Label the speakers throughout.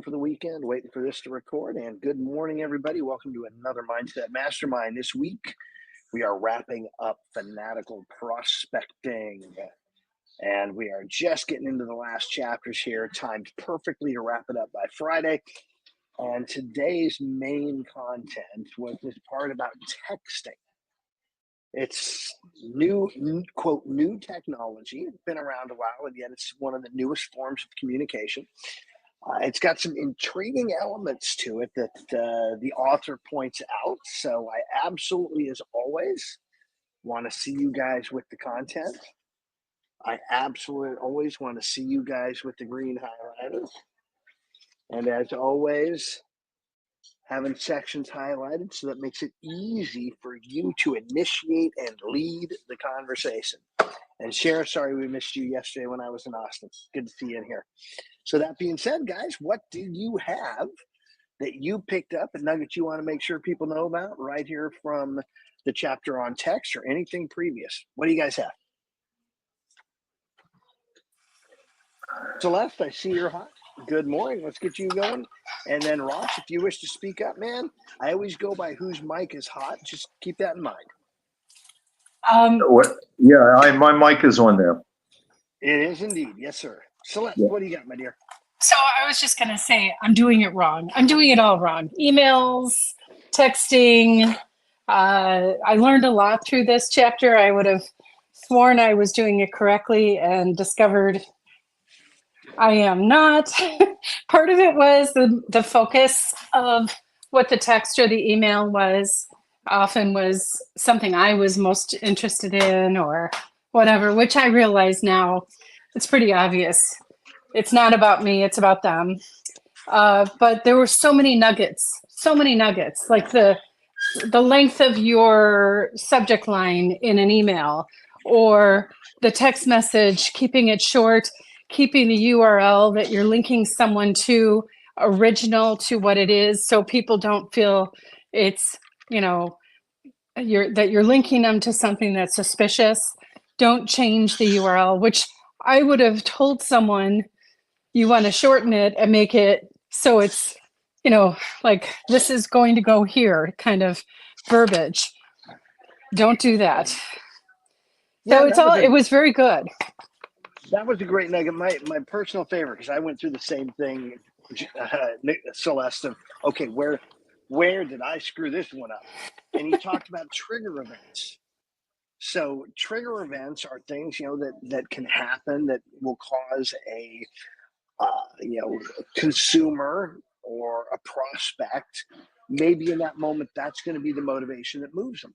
Speaker 1: for the weekend, waiting for this to record. And good morning, everybody. Welcome to another Mindset Mastermind. This week, we are wrapping up fanatical prospecting. And we are just getting into the last chapters here, timed perfectly to wrap it up by Friday. And today's main content was this part about texting. It's new, quote, new technology. It's been around a while, and yet it's one of the newest forms of communication. It's got some intriguing elements to it that the author points out. So I absolutely, as always, want to see you guys with the content. I absolutely always want to see you guys with the green highlighters. And as always, having sections highlighted so that makes it easy for you to initiate and lead the conversation. And Sharon, sorry we missed you yesterday when I was in Austin. Good to see you in here. So that being said, guys, what do you have that you picked up, a nugget you want to make sure people know about right here from the chapter on text or anything previous? What do you guys have? Celeste, I see you're hot. Good morning. Let's get you going. And then Ross, if you wish to speak up, man, I always go by whose mic is hot. Just keep that in mind.
Speaker 2: My mic is on there.
Speaker 1: It is indeed. Yes, sir. Celeste, what do you got, my dear?
Speaker 3: So I was just going to say, I'm doing it wrong. I'm doing it all wrong. Emails, texting. I learned a lot through this chapter. I would have sworn I was doing it correctly and discovered I am not. Part of it was the focus of what the text or the email was often was something I was most interested in or whatever, which I realize now it's pretty obvious. It's not about me, it's about them. But there were so many nuggets, like the length of your subject line in an email or the text message, keeping it short, keeping the URL that you're linking someone to original to what it is, so people don't feel it's, you're linking them to something that's suspicious. Don't change the URL, which I would have told someone you want to shorten it and make it so it's, like this is going to go here kind of verbiage. Don't do that.
Speaker 1: Yeah,
Speaker 3: So it was very good.
Speaker 1: That was a great nugget. My personal favorite, because I went through the same thing, Celeste, of, okay, where did I screw this one up? And he talked about trigger events. So trigger events are things, that can happen that will cause a consumer or a prospect, maybe in that moment, that's going to be the motivation that moves them.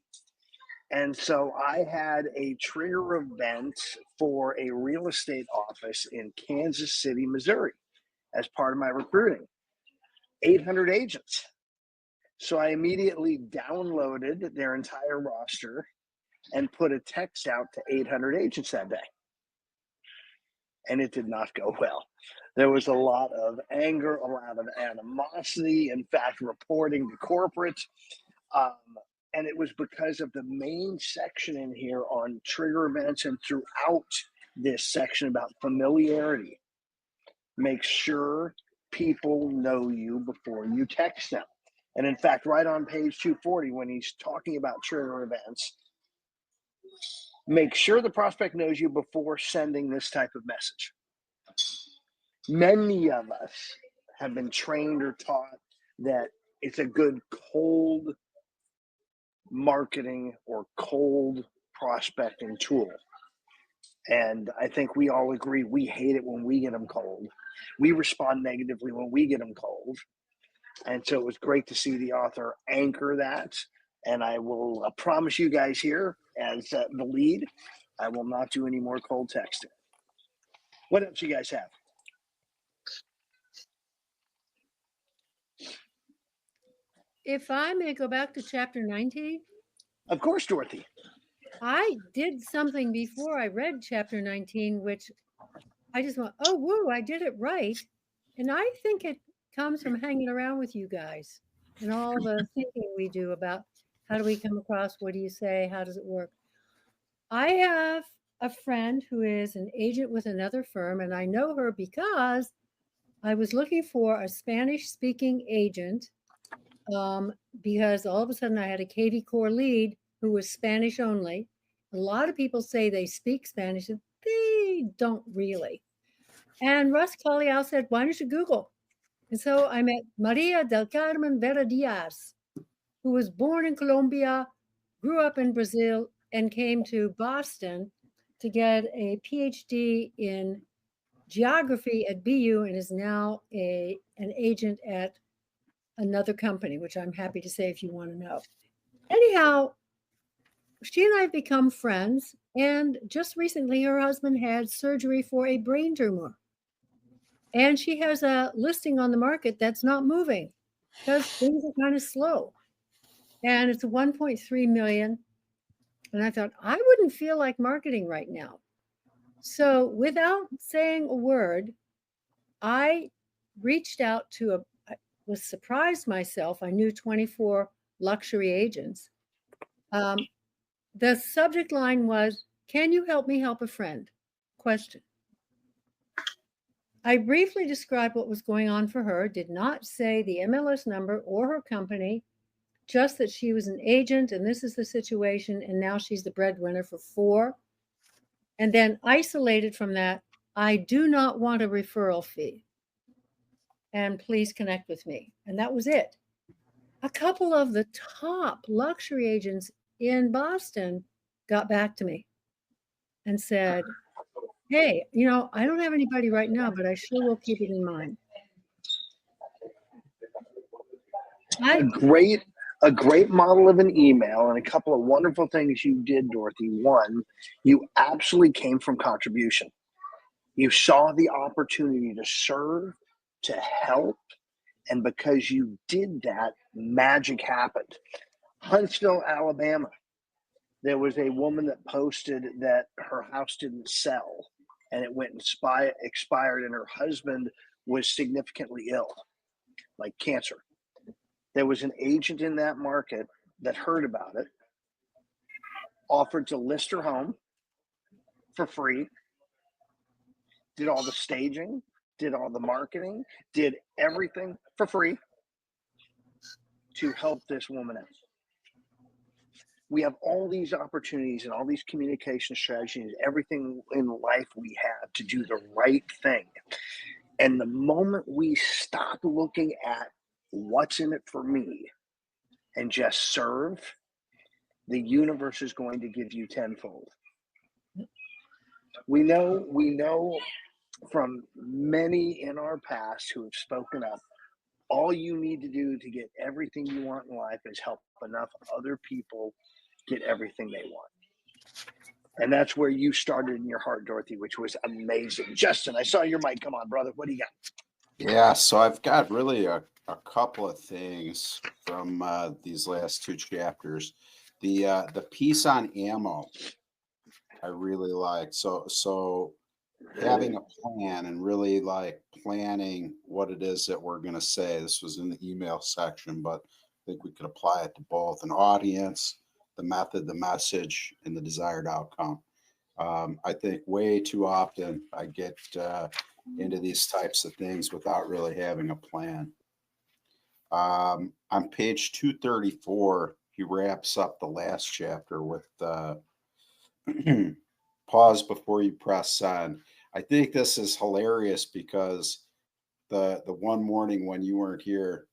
Speaker 1: And so I had a trigger event for a real estate office in Kansas City, Missouri, as part of my recruiting. 800 agents. So I immediately downloaded their entire roster and put a text out to 800 agents that day. And it did not go well. There was a lot of anger, a lot of animosity, in fact, reporting to corporate. And it was because of the main section in here on trigger events and throughout this section about familiarity. Make sure people know you before you text them. And in fact, right on page 240, when he's talking about trigger events, make sure the prospect knows you before sending this type of message. Many of us have been trained or taught that it's a good cold marketing or cold prospecting tool. And I think we all agree we hate it when we get them cold. We respond negatively when we get them cold. And so it was great to see the author anchor that. And I will promise you guys here, as the lead, I will not do any more cold texting. What else you guys have?
Speaker 4: If I may go back to chapter 19.
Speaker 1: Of course, Dorothy.
Speaker 4: I did something before I read chapter 19, which I just went, oh, woo, I did it right. And I think it comes from hanging around with you guys and all the thinking we do about how do we come across, what do you say, how does it work? I have a friend who is an agent with another firm, and I know her because I was looking for a Spanish-speaking agent because all of a sudden I had a Katie Core lead who was Spanish only. A lot of people say they speak Spanish, and they don't really. And Russ Colliau said, why don't you Google? And so I met Maria del Carmen Vera Diaz, who was born in Colombia, grew up in Brazil, and came to Boston to get a PhD in geography at BU and is now an agent at another company, which I'm happy to say if you want to know. Anyhow, she and I have become friends, and just recently her husband had surgery for a brain tumor. And she has a listing on the market that's not moving because things are kind of slow. And it's 1.3 million. And I thought, I wouldn't feel like marketing right now. So without saying a word, I reached out to I was surprised myself. I knew 24 luxury agents. The subject line was, can you help me help a friend? Question. I briefly described what was going on for her, did not say the MLS number or her company, just that she was an agent and this is the situation. And now she's the breadwinner for 4. And then isolated from that, I do not want a referral fee. And please connect with me. And that was it. A couple of the top luxury agents in Boston got back to me and said, hey, I don't have anybody right now, but I sure will keep it in mind.
Speaker 1: A great model of an email, and a couple of wonderful things you did, Dorothy. One, you absolutely came from contribution. You saw the opportunity to serve, to help, and because you did that, magic happened. Huntsville, Alabama, there was a woman that posted that her house didn't sell, and it went and expired, and her husband was significantly ill, like cancer. There was an agent in that market that heard about it, offered to list her home for free, did all the staging, did all the marketing, did everything for free to help this woman out. We have all these opportunities and all these communication strategies, everything in life we have to do the right thing. And the moment we stop looking at what's in it for me and just serve, the universe is going to give you tenfold. We know from many in our past who have spoken up, all you need to do to get everything you want in life is help enough other people get everything they want. And that's where you started in your heart, Dorothy, which was amazing. Justin, I saw your mic. Come on, brother. What do you got?
Speaker 5: Yeah, so I've got really a couple of things from these last 2 chapters. The piece on ammo, I really like. So having a plan and really like planning what it is that we're going to say. This was in the email section, but I think we could apply it to both an audience, the method, the message, and the desired outcome. I think way too often I get into these types of things without really having a plan. On page 234, he wraps up the last chapter with pause before you press send. I think this is hilarious because the one morning when you weren't here,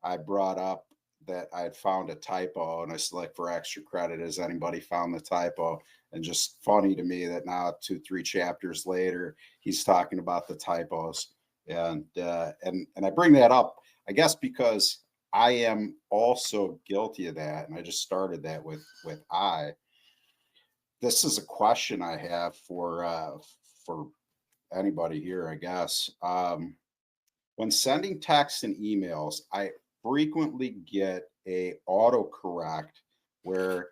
Speaker 5: I brought up that I had found a typo and I said, for extra credit, has anybody found the typo? And just funny to me that now 2-3 chapters later, he's talking about the typos. And I bring that up, I guess, because I am also guilty of that. And I just started that with this is a question I have for anybody here, I guess. When sending texts and emails, I frequently get a autocorrect where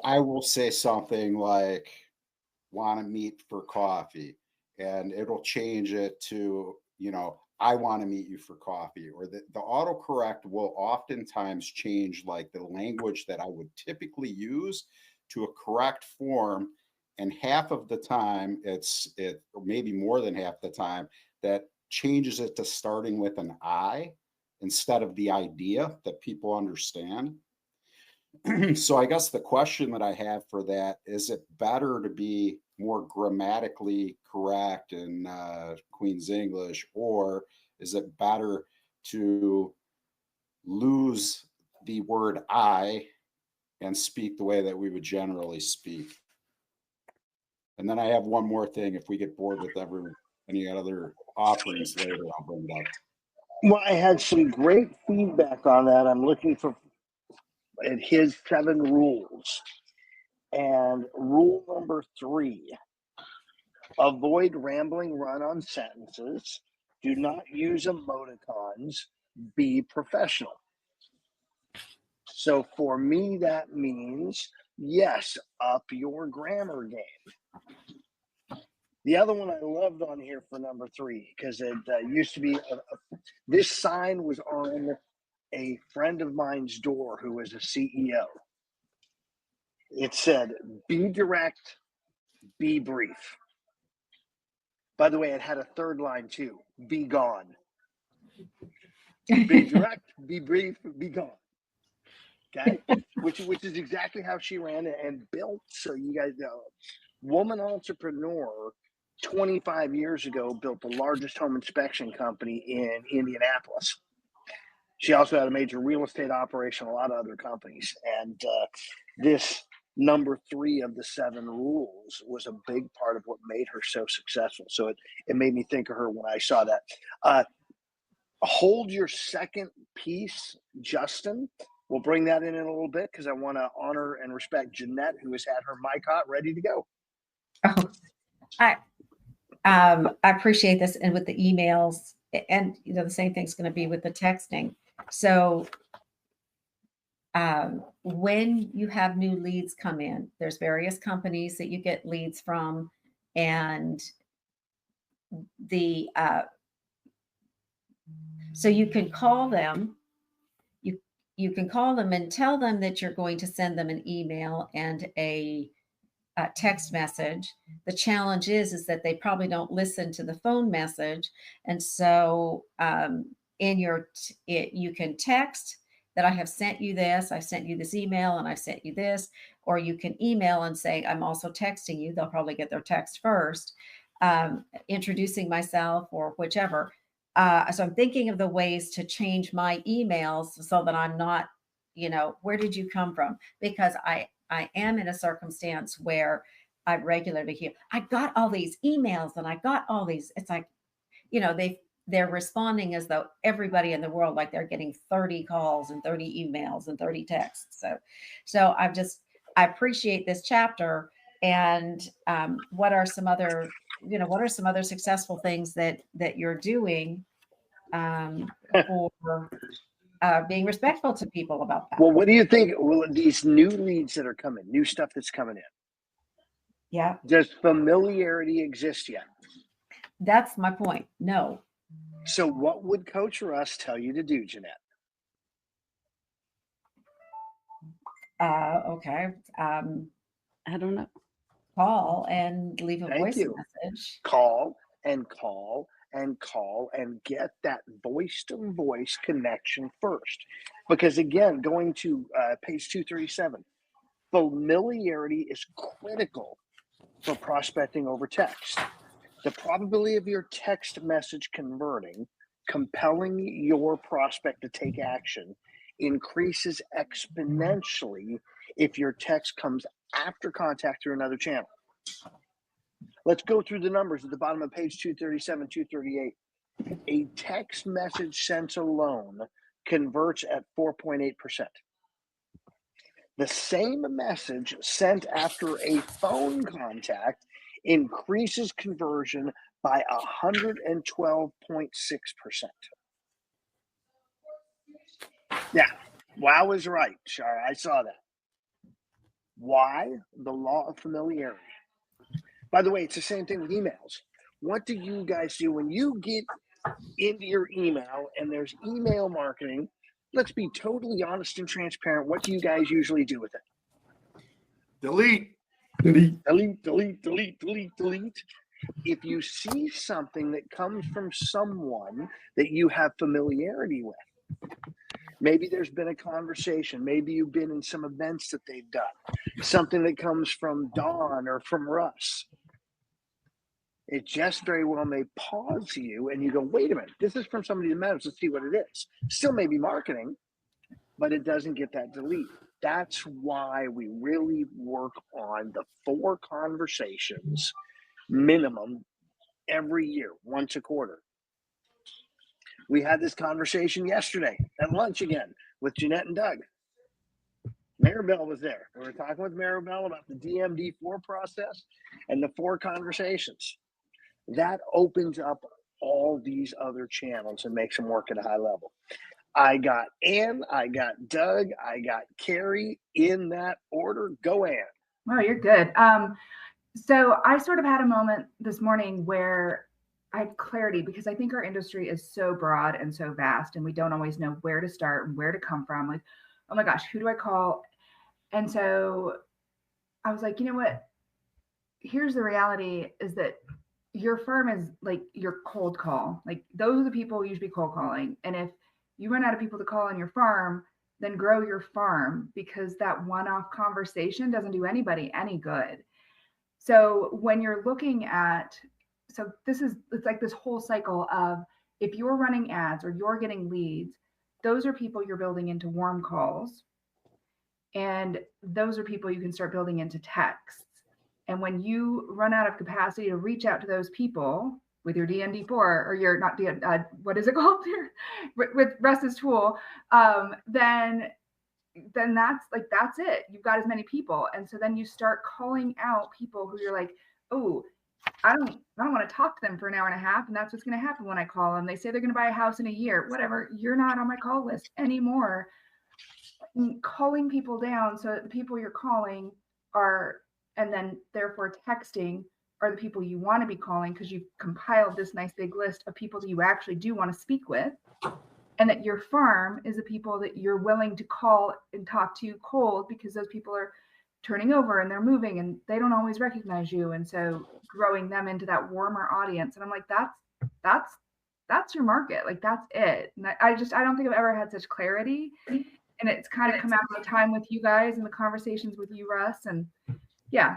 Speaker 5: I will say something like, want to meet for coffee, and it'll change it to, I want to meet you for coffee. Or the autocorrect will oftentimes change like the language that I would typically use to a correct form. And half of the time or maybe more than half the time, that changes it to starting with an I instead of the idea that people understand. So I guess the question that I have for that, is it better to be more grammatically correct in Queen's English, or is it better to lose the word I and speak the way that we would generally speak? And then I have one more thing. If we get bored with any other offerings later, I'll bring it up.
Speaker 1: Well, I had some great feedback on that. I'm looking for at his 7 rules. And rule number 3, avoid rambling run-on sentences. Do not use emoticons. Be professional. So for me, that means, yes, up your grammar game. The other one I loved on here for number 3, because it used to be, this sign was on a friend of mine's door who was a CEO. It said, be direct, be brief. By the way, it had a third line too, be gone. Be direct, be brief, be gone. Okay, which is exactly how she ran it and built. So you guys know, woman entrepreneur, 25 years ago, built the largest home inspection company in Indianapolis. She also had a major real estate operation, a lot of other companies. And this number 3 of the 7 rules was a big part of what made her so successful. So it made me think of her when I saw that. Hold your second piece, Justin. We'll bring that in a little bit because I want to honor and respect Jeanette, who has had her mic hot, ready to go.
Speaker 6: Oh, I appreciate this. And with the emails, and the same thing's going to be with the texting. So when you have new leads come in, there's various companies that you get leads from, and so you can call them. You can call them and tell them that you're going to send them an email and a text message. The challenge is that they probably don't listen to the phone message, and so you can text that I have sent you this, I sent you this email, and I sent you this, or you can email and say I'm also texting you. They'll probably get their text first, introducing myself or whichever. So I'm thinking of the ways to change my emails so that I'm not, where did you come from? Because I am in a circumstance where I regularly hear, I got all these emails and I got all these. It's like, they're responding as though everybody in the world, like they're getting 30 calls and 30 emails and 30 texts. So I appreciate this chapter. And what are some other successful things that you're doing for being respectful to people about that?
Speaker 1: Well, what do you think? Well, these new leads that are coming, new stuff that's coming in.
Speaker 6: Yeah.
Speaker 1: Does familiarity exist yet?
Speaker 6: That's my point. No.
Speaker 1: So what would Coach Russ tell you to do, Jeanette?
Speaker 6: Okay.
Speaker 7: I don't know.
Speaker 6: Call and leave a voice message.
Speaker 1: Call and call and call and get that voice-to-voice connection first. Because again, going to page 237, familiarity is critical for prospecting over text. The probability of your text message converting, compelling your prospect to take action, increases exponentially if your text comes after contact through another channel. Let's go through the numbers at the bottom of page 237, 238. A text message sent alone converts at 4.8%. The same message sent after a phone contact increases conversion by 112.6%. Yeah, wow is right, Shara. I saw that. Why? The law of familiarity. By the way, it's the same thing with emails. What do you guys do when you get into your email and there's email marketing? Let's be totally honest and transparent. What do you guys usually do with it?
Speaker 2: Delete.
Speaker 1: Delete, delete, delete, delete, delete. If you see something that comes from someone that you have familiarity with, maybe there's been a conversation, maybe you've been in some events that they've done, something that comes from Dawn or from Russ, it just very well may pause you and you go, wait a minute, this is from somebody that matters. Let's see what it is. Still may be marketing, but it doesn't get that delete. That's why we really work on the 4 conversations minimum every year, once a quarter. We had this conversation yesterday at lunch again with Jeanette and Doug. Maribel was there. We were talking with Maribel about the DMD4 process and the 4 conversations. That opens up all these other channels and makes them work at a high level. I got Ann, I got Doug, I got Carrie in that order. Go, Ann.
Speaker 8: Oh, you're good. So I sort of had a moment this morning where I had clarity, because I think our industry is so broad and so vast, and we don't always know where to start and where to come from. Like, oh my gosh, who do I call? And so I was like, you know what? Here's the reality, is that your firm is like your cold call. Like, those are the people you should be cold calling. And if you run out of people to call on your farm, then grow your farm, because that one-off conversation doesn't do anybody any good. So when you're looking at, so it's like this whole cycle of, if you're running ads or you're getting leads, those are people you're building into warm calls. And those are people you can start building into texts. And when you run out of capacity to reach out to those people with your DMD4 or your what is it called here? with Russ's tool, then that's it. You've got as many people. And so then you start calling out people who you're like, oh, I don't want to talk to them for an hour and a half. And that's what's going to happen when I call them. They say they're going to buy a house in a year, whatever. You're not on my call list anymore. Calling people down so that the people you're calling are, and then therefore texting, are the people you want to be calling, because you've compiled this nice big list of people that you actually do want to speak with. And that your farm is the people that you're willing to call and talk to cold, because those people are turning over and they're moving and they don't always recognize you. And so growing them into that warmer audience. And I'm like, that's your market. Like, that's it. And I don't think I've ever had such clarity. And it's kind of come out of the time with you guys and the conversations with you, Russ. And yeah.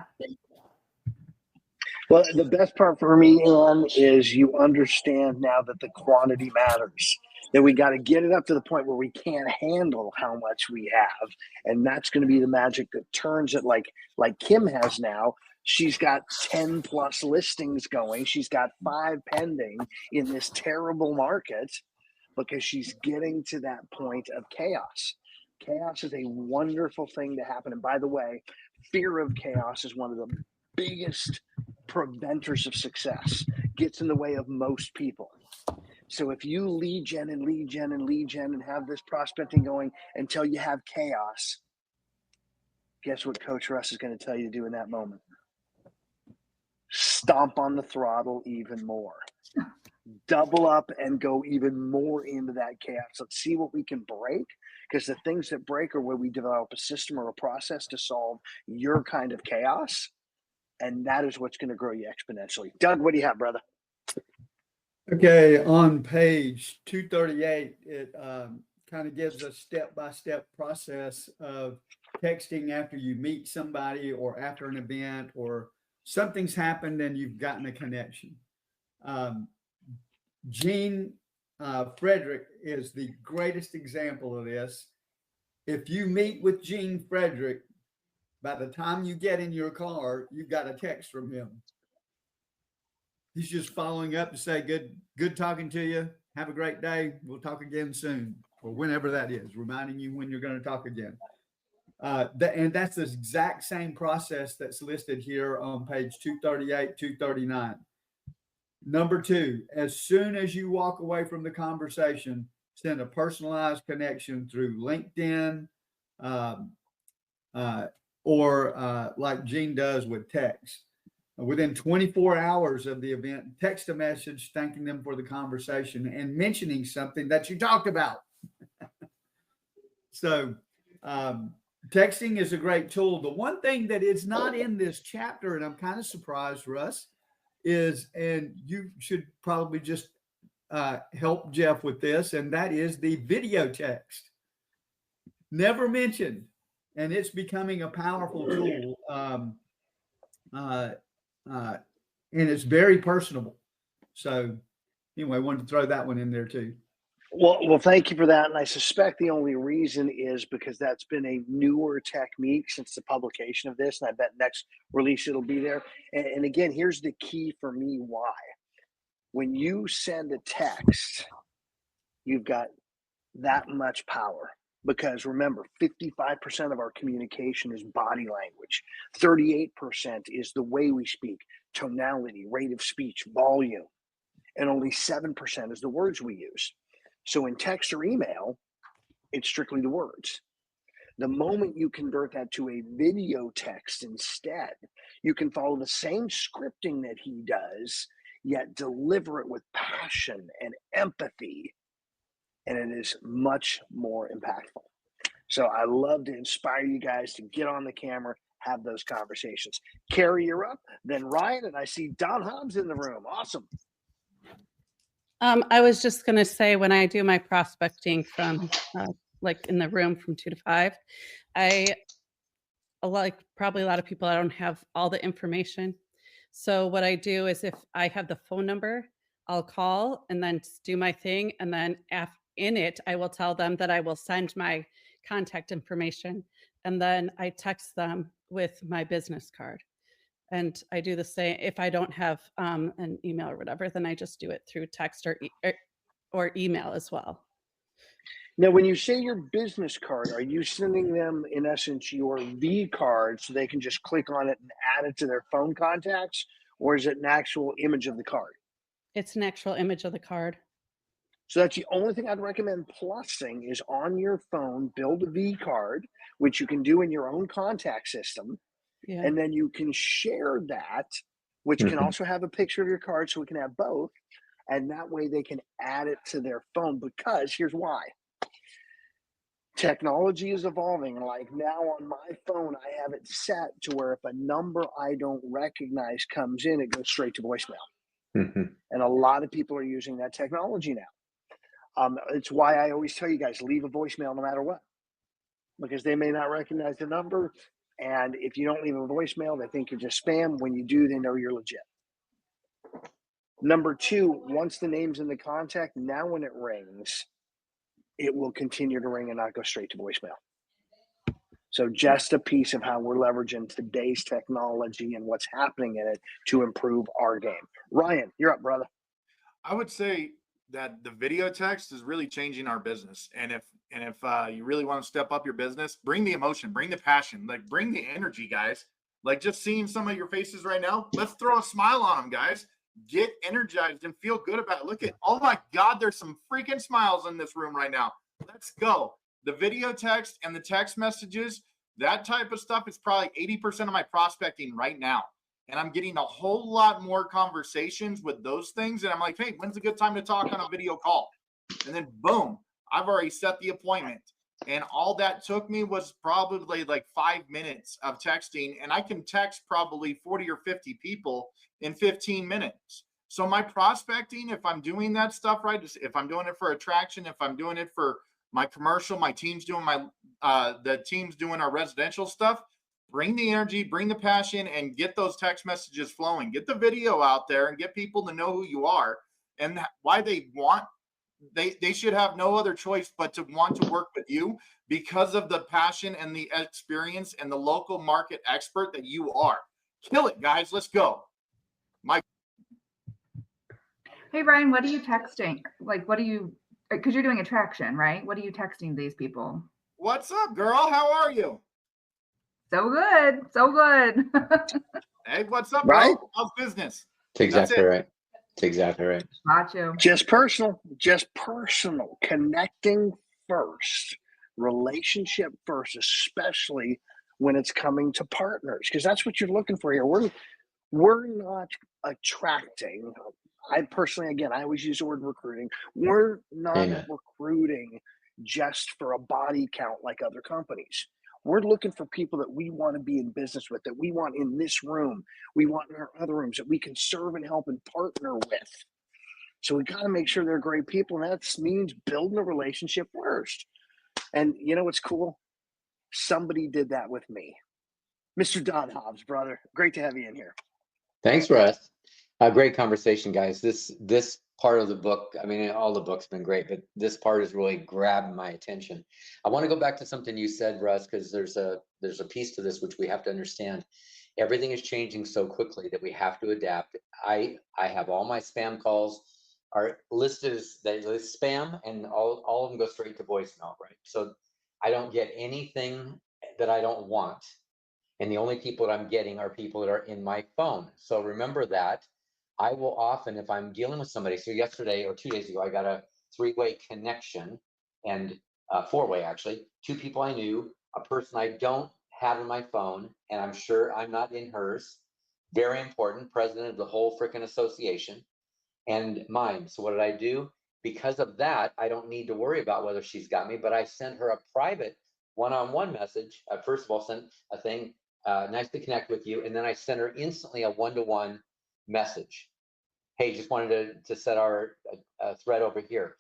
Speaker 1: Well, the best part for me, Ann, is you understand now that the quantity matters, that we got to get it up to the point where we can't handle how much we have. And that's going to be the magic that turns it like Kim has now. She's got 10 plus listings going. She's got 5 pending in this terrible market, because she's getting to that point of chaos. Chaos is a wonderful thing to happen. And by the way, fear of chaos is one of the biggest preventers of success. Gets in the way of most people. So if you lead gen and have this prospecting going until you have chaos, guess what Coach Russ is going to tell you to do in that moment? Stomp on the throttle even more. Double up and go even more into that chaos. Let's see what we can break, because the things that break are where we develop a system or a process to solve your kind of chaos. And that is what's going to grow you exponentially. Doug, what do you have, brother?
Speaker 9: Okay, on page 238, it kind of gives a step-by-step process of texting after you meet somebody or after an event or something's happened and you've gotten a connection. Gene Frederick is the greatest example of this. If you meet with Gene Frederick, by the time you get in your car, you've got a text from him. He's just following up to say, good talking to you. Have a great day. We'll talk again soon, or whenever that is, reminding you when you're going to talk again. And that's the exact same process that's listed here on page 238, 239. Number 2, as soon as you walk away from the conversation, send a personalized connection through LinkedIn, or like Gene does with text. Within 24 hours of the event, text a message thanking them for the conversation and mentioning something that you talked about. So texting is a great tool. The one thing that is not in this chapter, and I'm kind of surprised, Russ, is, and you should probably just help Jeff with this, and that is the video text. Never mentioned, and it's becoming a powerful tool. And it's very personable. So anyway, I wanted to throw that one in there too.
Speaker 1: Well, thank you for that. And I suspect the only reason is because that's been a newer technique since the publication of this. And I bet next release it'll be there. And again, here's the key for me why. When you send a text, you've got that much power. Because remember, 55% of our communication is body language. 38% is the way we speak, tonality, rate of speech, volume. And only 7% is the words we use. So in text or email, it's strictly the words. The moment you convert that to a video text instead, you can follow the same scripting that he does, yet deliver it with passion and empathy. And it is much more impactful. So I love to inspire you guys to get on the camera, have those conversations. Carrie, you're up, then Ryan, and I see Don Hobbs in the room. Awesome.
Speaker 7: I was just going to say, when I do my prospecting from like in the room from 2 to 5, like probably a lot of people, I don't have all the information. So what I do is if I have the phone number, I'll call and then do my thing. And then in it, I will tell them that I will send my contact information. And then I text them with my business card. And I do the same. If I don't have an email or whatever, then I just do it through text or email as well.
Speaker 1: Now, when you say your business card, are you sending them, in essence, your V card so they can just click on it and add it to their phone contacts? Or is it an actual image of the card?
Speaker 7: It's an actual image of the card.
Speaker 1: So that's the only thing I'd recommend plussing is on your phone, build a V card, which you can do in your own contact system.
Speaker 7: Yeah.
Speaker 1: And then you can share that, which can also have a picture of your card, so we can have both. And that way they can add it to their phone, because here's why. Technology is evolving. Like now on my phone, I have it set to where if a number I don't recognize comes in, it goes straight to voicemail. And a lot of people are using that technology now. It's why I always tell you guys, leave a voicemail no matter what, because they may not recognize the number. And if you don't leave a voicemail, they think you're just spam. When you do, they know you're legit. Number two, once the name's in the contact, now when it rings, it will continue to ring and not go straight to voicemail. So just a piece of how we're leveraging today's technology and what's happening in it to improve our game. Ryan, you're up, brother.
Speaker 10: I would say that the video text is really changing our business. And if you really want to step up your business, bring the emotion, bring the passion, like bring the energy, guys. Like just seeing some of your faces right now, let's throw a smile on them, guys. Get energized and feel good about it. Look at, oh my God, there's some freaking smiles in this room right now. Let's go. The video text and the text messages, that type of stuff is probably 80% of my prospecting right now. And I'm getting a whole lot more conversations with those things. And I'm like, hey, when's a good time to talk on a video call? And then boom, I've already set the appointment. And all that took me was probably like 5 minutes of texting. And I can text probably 40 or 50 people in 15 minutes. So my prospecting, if I'm doing that stuff right, if I'm doing it for attraction, if I'm doing it for my commercial, my team's doing the team's doing our residential stuff, bring the energy, bring the passion, and get those text messages flowing. Get the video out there and get people to know who you are and why they should have no other choice but to want to work with you because of the passion and the experience and the local market expert that you are. Kill it, guys. Let's go. Mike.
Speaker 8: Hey, Ryan, what are you texting? Like, what do you, because you're doing attraction, right? What are you texting these people?
Speaker 10: What's up, girl? How are you?
Speaker 8: So good. So good.
Speaker 10: Hey, what's up,
Speaker 1: right?
Speaker 10: bro? How's business?
Speaker 11: That's exactly right. That's exactly right.
Speaker 8: Got you.
Speaker 1: Just personal, connecting first, relationship first, especially when it's coming to partners, because that's what you're looking for here. We're not attracting. I personally, again, I always use the word recruiting. We're not recruiting just for a body count like other companies. We're looking for people that we want to be in business with, that we want in this room, we want in our other rooms, that we can serve and help and partner with. So we got to make sure they're great people, and that means building a relationship first. And you know what's cool? Somebody did that with me. Mr. Don Hobbs, brother, great to have you in here.
Speaker 11: Thanks, Russ. Great conversation, guys. This part of the book, I mean, all the books have been great, but this part has really grabbed my attention. I want to go back to something you said, Russ, because there's a piece to this which we have to understand. Everything is changing so quickly that we have to adapt. I have all my spam calls are listed as spam, and all of them go straight to voicemail, right? So I don't get anything that I don't want. And the only people that I'm getting are people that are in my phone. So remember that. I will often, if I'm dealing with somebody, so yesterday or 2 days ago, I got a 3-way connection, and 4-way actually, 2 people I knew, a person I don't have in my phone, and I'm sure I'm not in hers. Very important, president of the whole frickin' association, and mine. So what did I do? Because of that, I don't need to worry about whether she's got me, but I sent her a private one-on-one message. I first of all sent a thing, nice to connect with you. And then I sent her instantly a one-to-one message. Hey, just wanted to set our thread over here.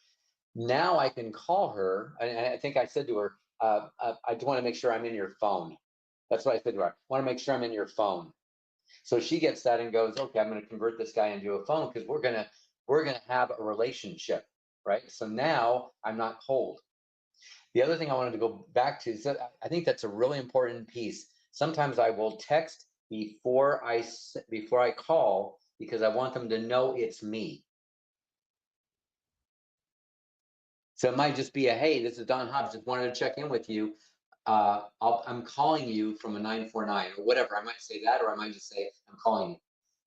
Speaker 11: Now I can call her, and I think I said to her, I want to make sure I'm in your phone. That's what I said to her. I want to make sure I'm in your phone. So she gets that and goes, okay, I'm going to convert this guy into a phone because we're gonna have a relationship, right? So now I'm not cold. The other thing I wanted to go back to is that I think that's a really important piece. Sometimes I will text before I call because I want them to know it's me. So it might just be a, hey, this is Don Hobbs, just wanted to check in with you. I'm calling you from a 949 or whatever. I might say that, or I might just say I'm calling you,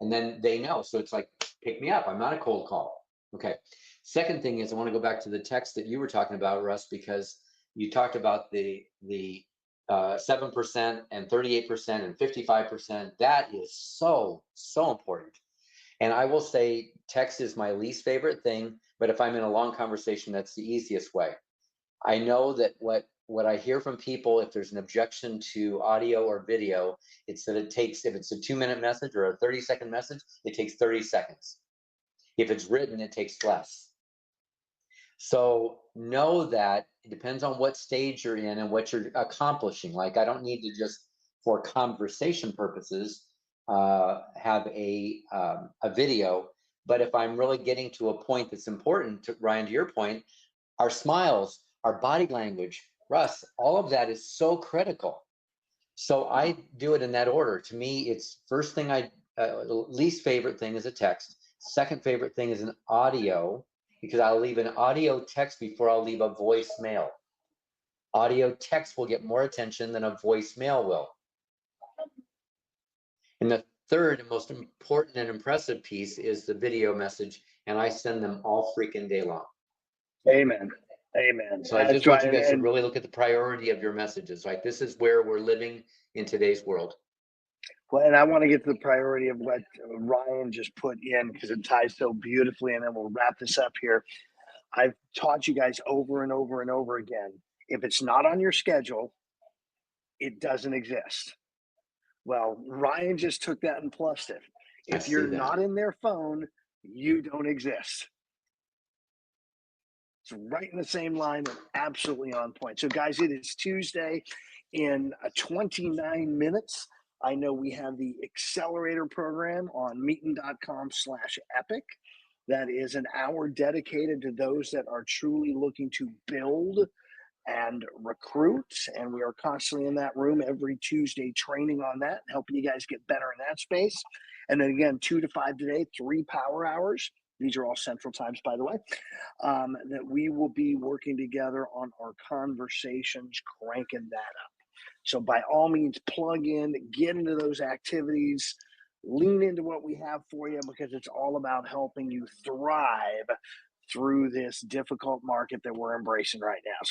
Speaker 11: and then they know. So it's like, pick me up. I'm not a cold call. Okay. Second thing is I want to go back to the text that you were talking about, Russ, because you talked about the 7% and 38% and 55%. That is so important. And I will say text is my least favorite thing, but if I'm in a long conversation, that's the easiest way. I know that what I hear from people, if there's an objection to audio or video, it's that it takes, if it's a 2-minute message or a 30-second message, it takes 30 seconds. If it's written, it takes less. So know that it depends on what stage you're in and what you're accomplishing. Like, I don't need to just, for conversation purposes, have a video. But if I'm really getting to a point that's important, to Ryan, to your point, our smiles, our body language, Russ, all of that is so critical. So I do it in that order. To me, it's first thing least favorite thing is a text. Second favorite thing is an audio, because I'll leave an audio text before I'll leave a voicemail. Audio text will get more attention than a voicemail will. And the third and most important and impressive piece is the video message, and I send them all freaking day long.
Speaker 1: Amen. Amen.
Speaker 11: So I just want you guys to really look at the priority of your messages. Like, this is where we're living in today's world.
Speaker 1: Well, and I want to get to the priority of what Ryan just put in, because it ties so beautifully, and then we'll wrap this up here. I've taught you guys over and over and over again, if it's not on your schedule, it doesn't exist. Well, Ryan just took that and plussed it. If you're not in their phone, you don't exist. It's right in the same line and absolutely on point. So guys, it is Tuesday in 29 minutes. I know we have the accelerator program on meeting.com/epic. That is an hour dedicated to those that are truly looking to build and recruit. And we are constantly in that room every Tuesday training on that, helping you guys get better in that space. And then again, 2 to 5 today, 3 power hours. These are all central times, by the way, that we will be working together on our conversations, cranking that up. So by all means, plug in, get into those activities, lean into what we have for you, because it's all about helping you thrive through this difficult market that we're embracing right now.